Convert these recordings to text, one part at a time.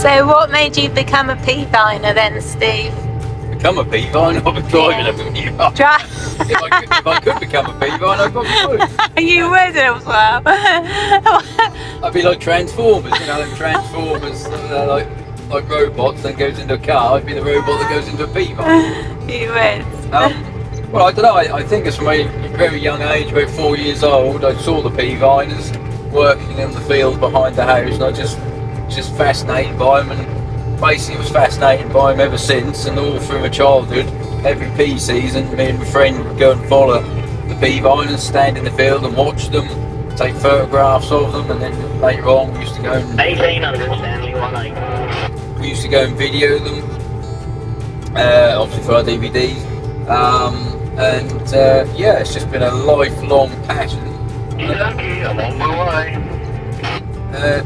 So what made you become a pea viner then, Steve? Become a pea viner? I've been driving a pea viner. If I could become a pea viner, I probably would. You would as well. I'd be like Transformers, you know, like Transformers, like robots, then goes into a car. I'd be the robot that goes into a pea viner. You would. Well, I don't know. I think it's from a very young age, about 4 years old. I saw the pea viners working in the field behind the house, and I just fascinated by them, and basically was fascinated by them ever since. And all through my childhood, every pea season, me and my friend would go and follow the pea viners, stand in the field and watch them, take photographs of them, and then later on we used to go and 1800 Stanley 18. we used to go and video them, obviously for our DVDs. Yeah, it's just been a lifelong passion. You're lucky, I'm on my way.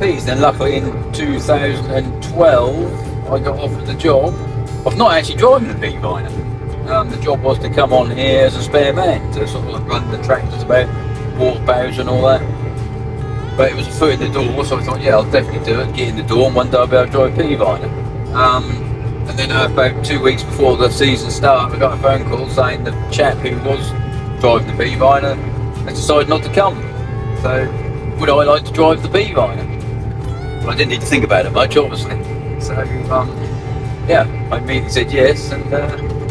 Peas. Then luckily in 2012 I got offered the job of not actually driving the pea viner. The job was to come on here as a spare man to sort of like run the tractors about, water barrows and all that. But it was a foot in the door, so I thought, yeah, I'll definitely do it, get in the door, and one day I'll be able to drive a pea viner. And then about 2 weeks before the season started, I got a phone call saying the chap who was driving the pea viner has decided not to come. So, would I like to drive the pea viner? Well, I didn't need to think about it much, obviously. So, yeah, I immediately said yes, and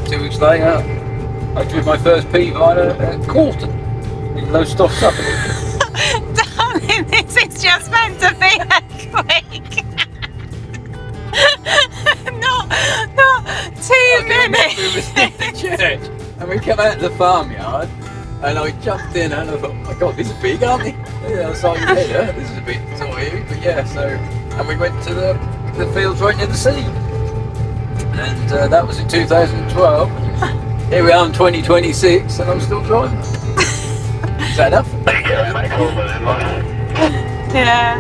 2 weeks later, I drew my first pea viner at Corton, in Low Stock, Suffolk. Darling, this is just meant to be a quick. not 2 minutes. We was in the church, and we come out of the farmyard, and I jumped in and I thought, oh my God, these are big, aren't they? Yeah, I was like, yeah, this is a bit toy, but yeah, so, and we went to the fields right near the sea. And that was in 2012. Here we are in 2026, and I'm still driving. Is that enough? Yeah.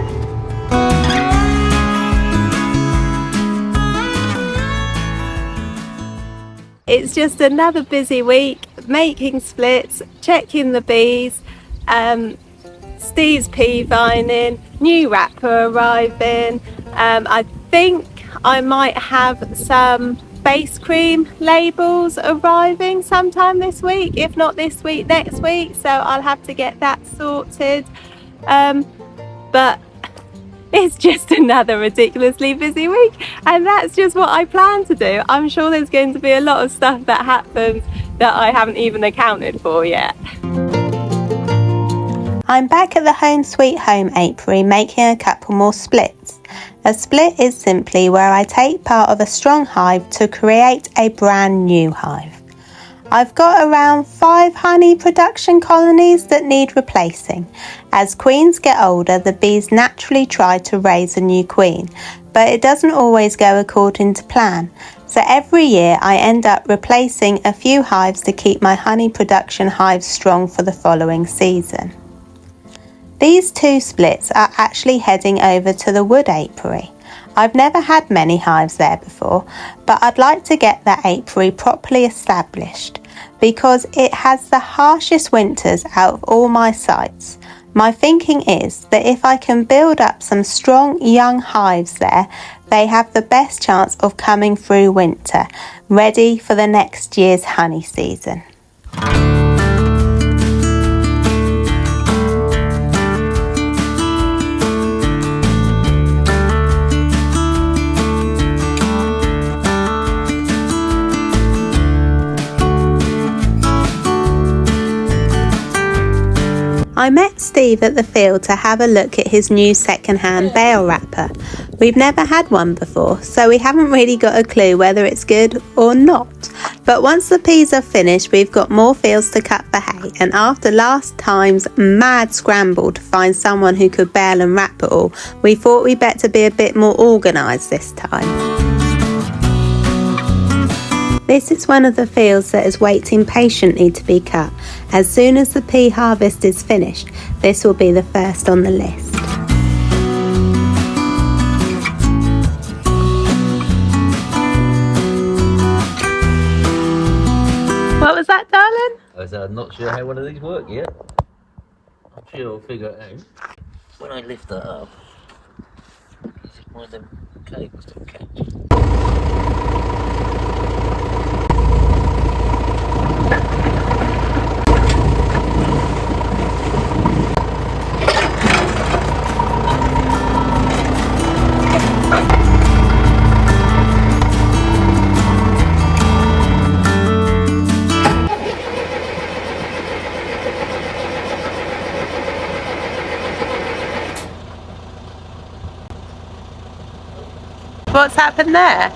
It's just another busy week, making splits, checking the bees, Steve's pea vining, new wrapper arriving. I think I might have some face cream labels arriving sometime this week, if not this week, next week, so I'll have to get that sorted. But it's just another ridiculously busy week, and that's just what I plan to do. I'm sure there's going to be a lot of stuff that happens that I haven't even accounted for yet. I'm back at the Home Sweet Home apiary making a couple more splits. A split is simply where I take part of a strong hive to create a brand new hive. I've got around 5 honey production colonies that need replacing. As queens get older, the bees naturally try to raise a new queen, but it doesn't always go according to plan. So every year I end up replacing a few hives to keep my honey production hives strong for the following season. These 2 splits are actually heading over to the Wood Apiary. I've never had many hives there before, but I'd like to get that apiary properly established because it has the harshest winters out of all my sites. My thinking is that if I can build up some strong young hives there, they have the best chance of coming through winter, ready for the next year's honey season. I met Steve at the field to have a look at his new second-hand bale wrapper. We've never had one before, so we haven't really got a clue whether it's good or not. But once the peas are finished, we've got more fields to cut for hay, and after last time's mad scramble to find someone who could bale and wrap it all, we thought we'd better be a bit more organised this time. This is one of the fields that is waiting patiently to be cut. As soon as the pea harvest is finished, this will be the first on the list. What was that, darling? I said, I'm not sure how one of these work yet. I'm sure I'll figure it out when I lift that up. Is it one of them Okay, we'll still catch. What's happened there?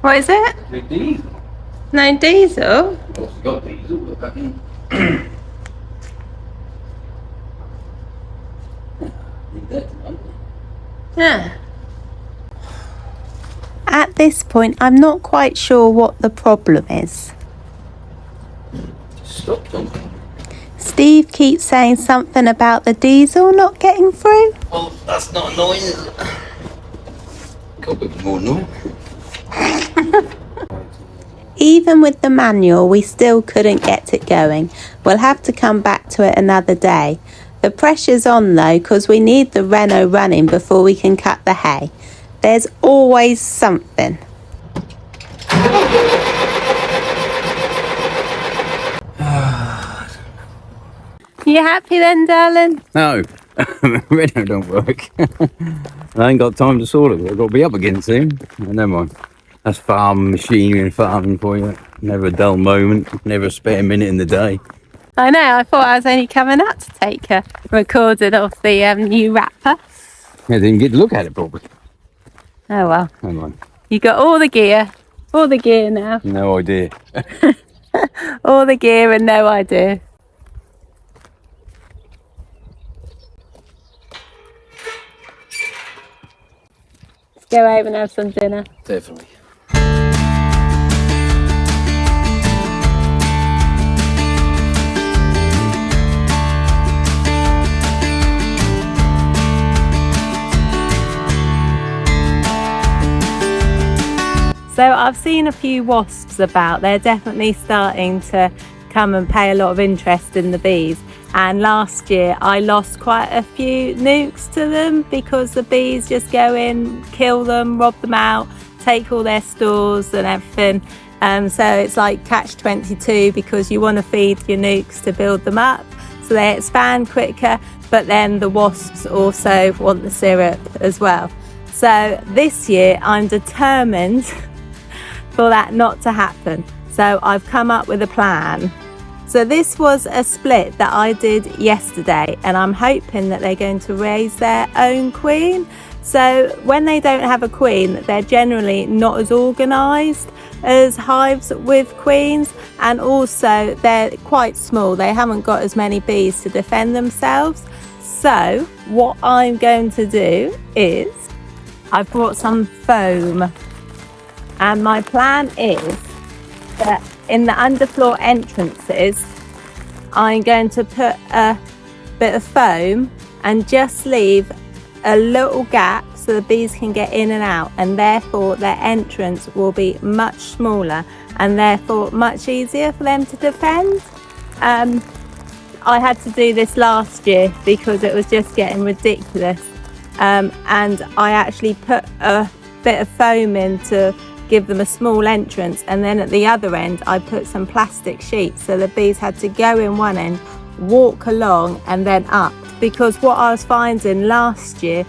What is it? The diesel. No diesel? Well, it's got diesel, look at it. Need that tonight. Yeah. At this point, I'm not quite sure what the problem is. Stopped on me. Steve keeps saying something about the diesel not getting through. Well, that's not annoying, is it? Got a bit more annoying. Even with the manual, we still couldn't get it going. We'll have to come back to it another day. The pressure's on though, because we need the Renault running before we can cut the hay. There's always something. You happy then, darling? No, Renault don't work. I ain't got time to sort it. I've got to be up again soon. Never mind. That's farm machinery and farming for you. Never a dull moment, never a spare minute in the day. I know, I thought I was only coming up to take a recording of the new wrapper. I didn't get to look at it properly. Oh well. Never mind. You got all the gear now. No idea. All the gear and no idea. Let's go home and have some dinner. Definitely. So I've seen a few wasps about. They're definitely starting to come and pay a lot of interest in the bees. And last year I lost quite a few nukes to them because the bees just go in, kill them, rob them out, take all their stores and everything. So it's like catch-22 because you want to feed your nukes to build them up so they expand quicker, but then the wasps also want the syrup as well. So this year I'm determined for that not to happen. So I've come up with a plan. So this was a split that I did yesterday, and I'm hoping that they're going to raise their own queen. So when they don't have a queen, they're generally not as organised as hives with queens, and also they're quite small. They haven't got as many bees to defend themselves. So what I'm going to do is I've brought some foam, and my plan is that in the underfloor entrances I'm going to put a bit of foam and just leave a little gap so the bees can get in and out, and therefore their entrance will be much smaller and therefore much easier for them to defend. I had to do this last year because it was just getting ridiculous, and I actually put a bit of foam in to give them a small entrance, and then at the other end I put some plastic sheets so the bees had to go in one end, walk along and then up. Because what I was finding last year,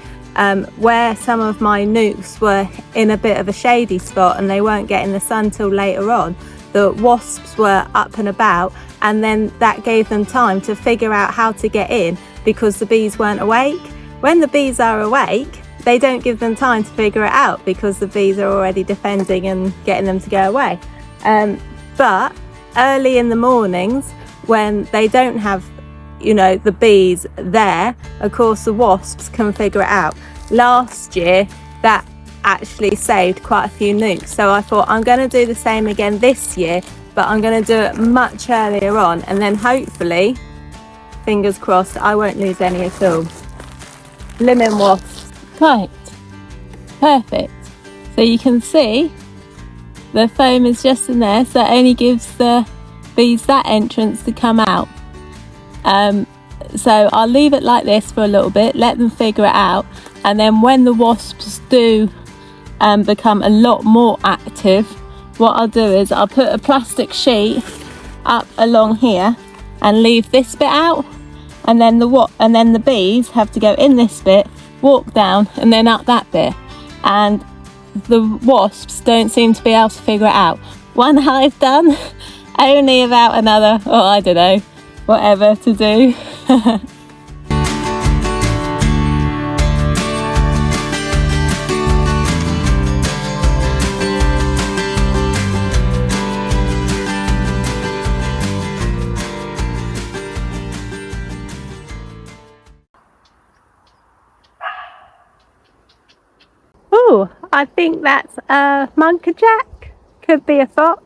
where some of my nukes were in a bit of a shady spot and they weren't getting the sun till later on, the wasps were up and about, and then that gave them time to figure out how to get in because the bees weren't awake. When the bees are awake, they don't give them time to figure it out because the bees are already defending and getting them to go away. But early in the mornings, when they don't have, the bees there, of course the wasps can figure it out. Last year, that actually saved quite a few nukes. So I thought I'm going to do the same again this year, but I'm going to do it much earlier on, and then hopefully, fingers crossed, I won't lose any at all. Lemon wasps. Right, perfect. So you can see the foam is just in there, so it only gives the bees that entrance to come out. So I'll leave it like this for a little bit, let them figure it out, and then when the wasps do become a lot more active, what I'll do is I'll put a plastic sheet up along here and leave this bit out, and then the bees have to go in this bit, walk down, and then up that bit, and the wasps don't seem to be able to figure it out. One hive done, only about another, or I don't know, whatever to do. Oh, I think that's a monkerjack, could be a fox.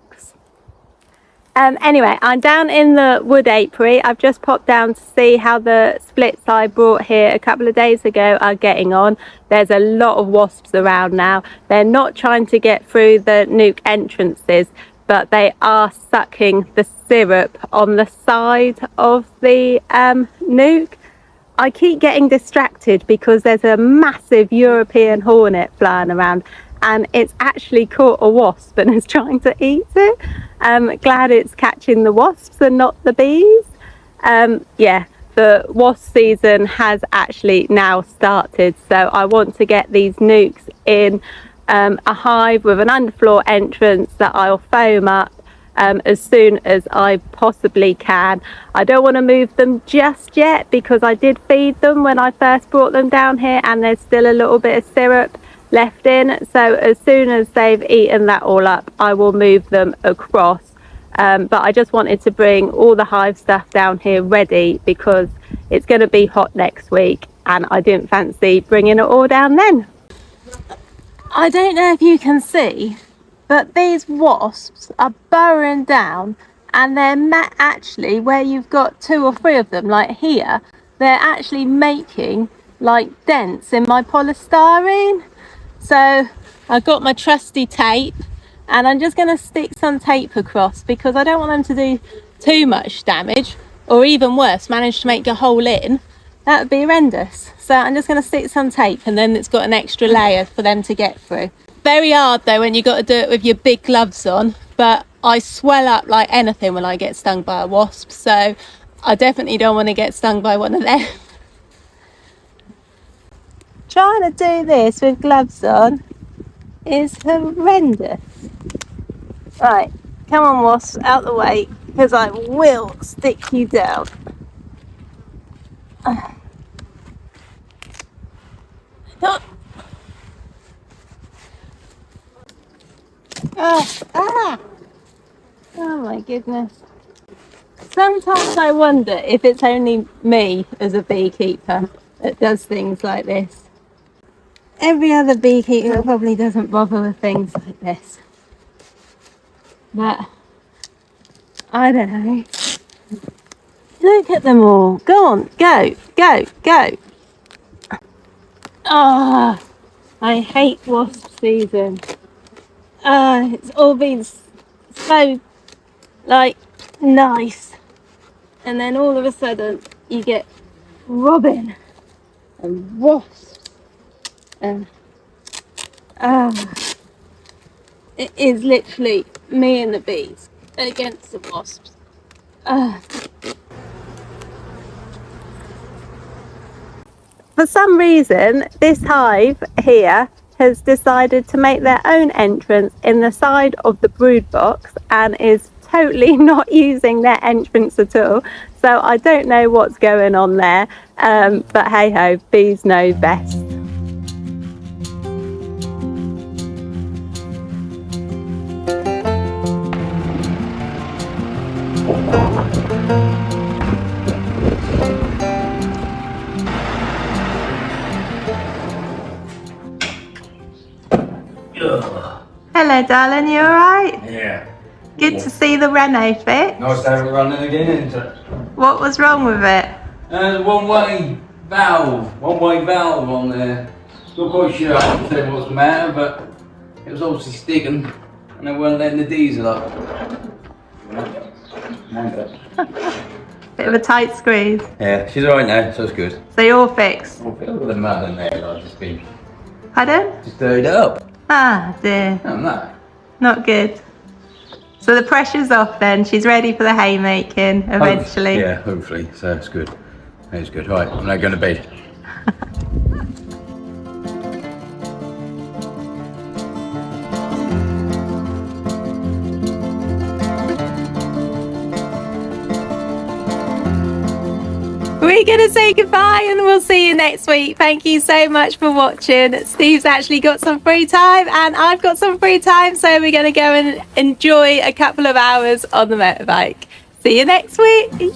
Anyway, I'm down in the Wood Apiary. I've just popped down to see how the splits I brought here a couple of days ago are getting on. There's a lot of wasps around now. They're not trying to get through the nuke entrances, but they are sucking the syrup on the side of the nuke. I keep getting distracted because there's a massive European hornet flying around, and it's actually caught a wasp and is trying to eat it. Glad it's catching the wasps and not the bees. Yeah, the wasp season has actually now started, so I want to get these nukes in a hive with an underfloor entrance that I'll foam up as soon as I possibly can. I don't want to move them just yet because I did feed them when I first brought them down here, and there's still a little bit of syrup left in, so as soon as they've eaten that all up, I will move them across. But I just wanted to bring all the hive stuff down here ready because it's going to be hot next week, and I didn't fancy bringing it all down then. I don't know if you can see, but these wasps are burrowing down, and they're actually, where you've got 2 or 3 of them, like here, they're actually making like dents in my polystyrene. So I've got my trusty tape, and I'm just going to stick some tape across because I don't want them to do too much damage, or even worse, manage to make a hole in. That would be horrendous. So I'm just going to stick some tape, and then it's got an extra layer for them to get through. Very hard though when you got to do it with your big gloves on, but I swell up like anything when I get stung by a wasp, so I definitely don't want to get stung by one of them. Trying to do this with gloves on is horrendous. Right, come on wasps, out the way, because I will stick you down. Oh my goodness. Sometimes I wonder if it's only me as a beekeeper that does things like this. Every other beekeeper probably doesn't bother with things like this. But I don't know. Look at them all. Go on, go, go, go. Ah, I hate wasp season. It's all been so like nice, and then all of a sudden you get robin and wasps, and it is literally me and the bees against the wasps. For some reason, this hive here has decided to make their own entrance in the side of the brood box and is totally not using their entrance at all. So I don't know what's going on there, but hey ho, bees know best. Hello darling, you alright? Yeah. Good to see the Renault fix. Nice to have it running again, isn't it? What was wrong with it? One-way valve on there. Not quite sure I can tell what's the matter, but it was obviously sticking and they weren't letting the diesel up. Bit of a tight squeeze. Yeah, she's alright now, so it's good. So you're all fixed. I feel with the mud in there, I've just been Pardon? just stirred it up. Ah, dear. Oh, no. Not good. So the pressure's off then. She's ready for the haymaking eventually. Yeah, hopefully. So it's good. It's good. Right, I'm now going to bed. We're going to say goodbye and we'll see you next week. Thank you so much for watching. Steve's actually got some free time and I've got some free time, so we're going to go and enjoy a couple of hours on the motorbike. See you next week.